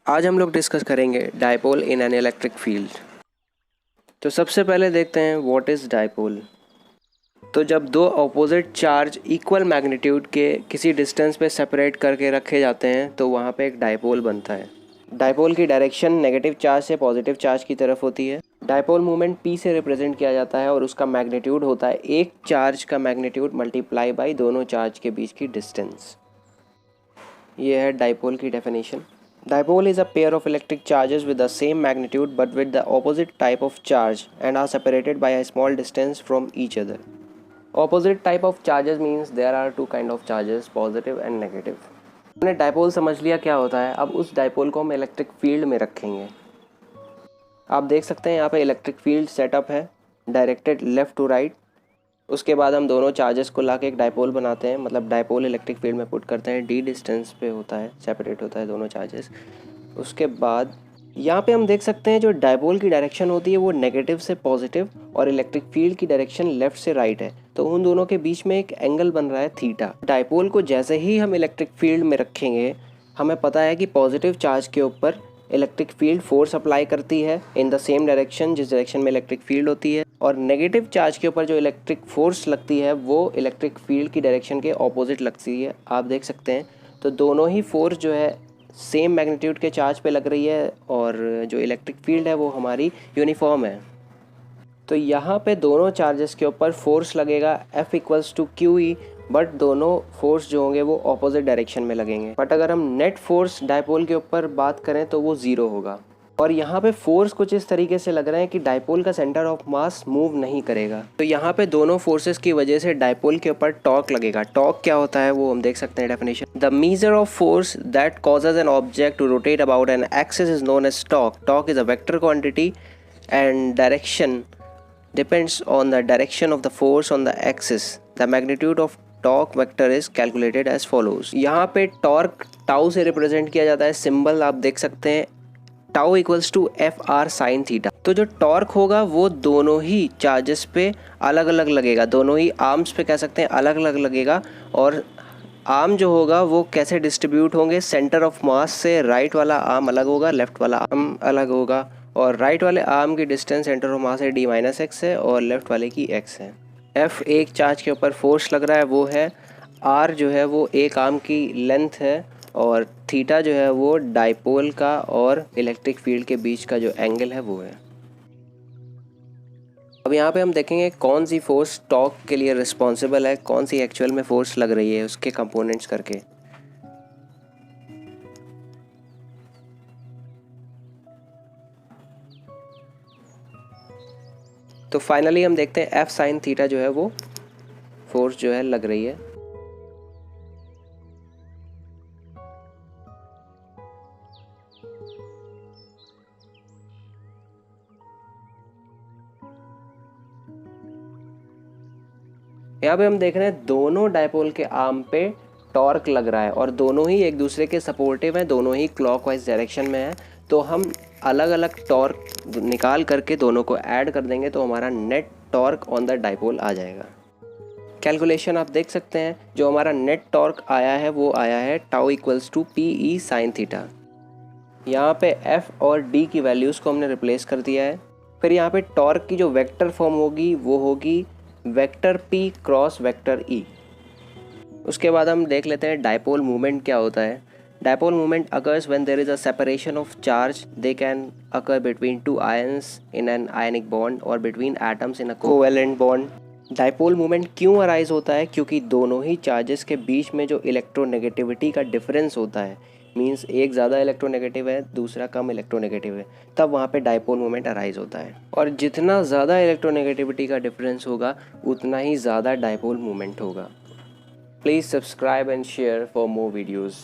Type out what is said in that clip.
आज हम लोग डिस्कस करेंगे dipole in an electric field. तो सबसे पहले देखते हैं व्हाट इज़ डायपोल। तो जब दो अपोजिट चार्ज इक्वल मैग्नीट्यूड के किसी डिस्टेंस पे सेपरेट करके रखे जाते हैं तो वहाँ पे एक डायपोल बनता है। डायपोल की डायरेक्शन नेगेटिव चार्ज से पॉजिटिव चार्ज की तरफ होती है। डायपोल मूवमेंट P से रिप्रेजेंट किया जाता है और उसका मैग्नीट्यूड होता है एक चार्ज का मैग्नीट्यूड मल्टीप्लाई बाई दोनों चार्ज के बीच की डिस्टेंस। ये है डायपोल की definition. Dipole is a pair of electric charges with the same magnitude but with the opposite type of charge and are separated by a small distance from each other. Opposite type of charges means there are two kind of charges, positive and negative. हमने dipole समझ लिया क्या होता है। अब उस dipole को हम इलेक्ट्रिक फील्ड में रखेंगे। आप देख सकते हैं यहाँ पे इलेक्ट्रिक फील्ड सेटअप है, डायरेक्टेड लेफ़्ट टू राइट। उसके बाद हम दोनों चार्जेस को ला के एक डायपोल बनाते हैं, मतलब डायपोल इलेक्ट्रिक फील्ड में पुट करते हैं। डी डिस्टेंस पे होता है, सेपरेट होता है दोनों चार्जेस। उसके बाद यहाँ पे हम देख सकते हैं जो डायपोल की डायरेक्शन होती है वो नेगेटिव से पॉजिटिव और इलेक्ट्रिक फील्ड की डायरेक्शन लेफ्ट से राइट है, तो उन दोनों के बीच में एक एंगल बन रहा है थीटा। डायपोल को जैसे ही हम इलेक्ट्रिक फील्ड में रखेंगे, हमें पता है कि पॉजिटिव चार्ज के ऊपर इलेक्ट्रिक फील्ड फोर्स अप्लाई करती है इन द सेम डायरेक्शन जिस डायरेक्शन में इलेक्ट्रिक फील्ड होती है, और नेगेटिव चार्ज के ऊपर जो इलेक्ट्रिक फोर्स लगती है वो इलेक्ट्रिक फील्ड की डायरेक्शन के ऑपोजिट लगती है। आप देख सकते हैं तो दोनों ही फोर्स जो है सेम मैग्नीट्यूड के चार्ज पे लग रही है और जो इलेक्ट्रिक फील्ड है वो हमारी यूनिफॉर्म है। तो यहाँ पे दोनों चार्जेस के ऊपर फोर्स लगेगा F equals to Q E, but दोनों फोर्स जो होंगे वो ऑपोजिट डायरेक्शन में लगेंगे। बट अगर हम नेट फोर्स डायपोल के ऊपर बात करें तो वो ज़ीरो होगा। और यहाँ पे फोर्स कुछ इस तरीके से लग रहे हैं कि डायपोल का सेंटर ऑफ मास मूव नहीं करेगा। तो यहाँ पे दोनों फोर्सेस की वजह से डायपोल के ऊपर टॉर्क लगेगा। टॉर्क क्या होता है वो हम देख सकते हैं definition. The measure of force that causes an object to rotate about an axis is known as torque. Torque is a vector quantity and direction depends on the direction of the force on the axis. The magnitude of torque vector is calculated as follows. यहाँ पे torque tau से represent किया जाता है। Symbol आप देख सकते हैं, tau equals to F R sine theta. तो जो टॉर्क होगा वो दोनों ही चार्जेस पे अलग अलग लगेगा, दोनों ही आर्म्स पे कह सकते हैं अलग अलग लगेगा। और आर्म जो होगा वो कैसे डिस्ट्रीब्यूट होंगे, सेंटर ऑफ मास से राइट वाला आर्म अलग होगा, लेफ्ट वाला आर्म अलग होगा, और राइट वाले आर्म की डिस्टेंस सेंटर ऑफ मास से d माइनस एक्स है और लेफ्ट वाले की x है। F एक चार्ज के ऊपर फोर्स लग रहा है वो है, R जो है वो एक आर्म की लेंथ है, और थीटा जो है वो डायपोल का और इलेक्ट्रिक फील्ड के बीच का जो एंगल है वो है। अब यहाँ पे हम देखेंगे कौन सी फोर्स टॉर्क के लिए रिस्पॉन्सिबल है, कौन सी एक्चुअल में फोर्स लग रही है उसके कंपोनेंट्स करके। तो फाइनली हम देखते हैं F साइन थीटा जो है वो फोर्स जो है लग रही है। यहाँ पे हम देख रहे हैं दोनों डायपोल के आर्म पे टॉर्क लग रहा है और दोनों ही एक दूसरे के सपोर्टिव हैं, दोनों ही क्लॉकवाइज डायरेक्शन में है। तो हम अलग अलग टॉर्क निकाल करके दोनों को ऐड कर देंगे तो हमारा net torque on the dipole आ जाएगा। कैलकुलेशन आप देख सकते हैं, जो हमारा नेट टॉर्क आया है वो आया है tau equals to P E sine theta. यहाँ पे F और D की वैल्यूज़ को हमने रिप्लेस कर दिया है। फिर यहाँ पे टॉर्क की जो वेक्टर फॉर्म होगी वो होगी vector P cross vector E। उसके बाद हम देख लेते हैं डायपोल मूवमेंट क्या होता है। Dipole movement occurs when there is a separation of charge. They can occur between two ions in an ionic bond और between atoms in a covalent bond. Dipole movement क्यों अराइज होता है, क्योंकि दोनों ही charges के बीच में जो इलेक्ट्रोनेगेटिविटी का डिफरेंस होता है, मींस एक ज़्यादा इलेक्ट्रोनेगेटिव है दूसरा कम इलेक्ट्रोनेगेटिव है, तब वहाँ पे डायपोल मूवमेंट अराइज होता है। और जितना ज़्यादा इलेक्ट्रोनेगेटिविटी का डिफरेंस होगा उतना ही ज़्यादा डायपोल मूवमेंट होगा। Please subscribe and share for more videos.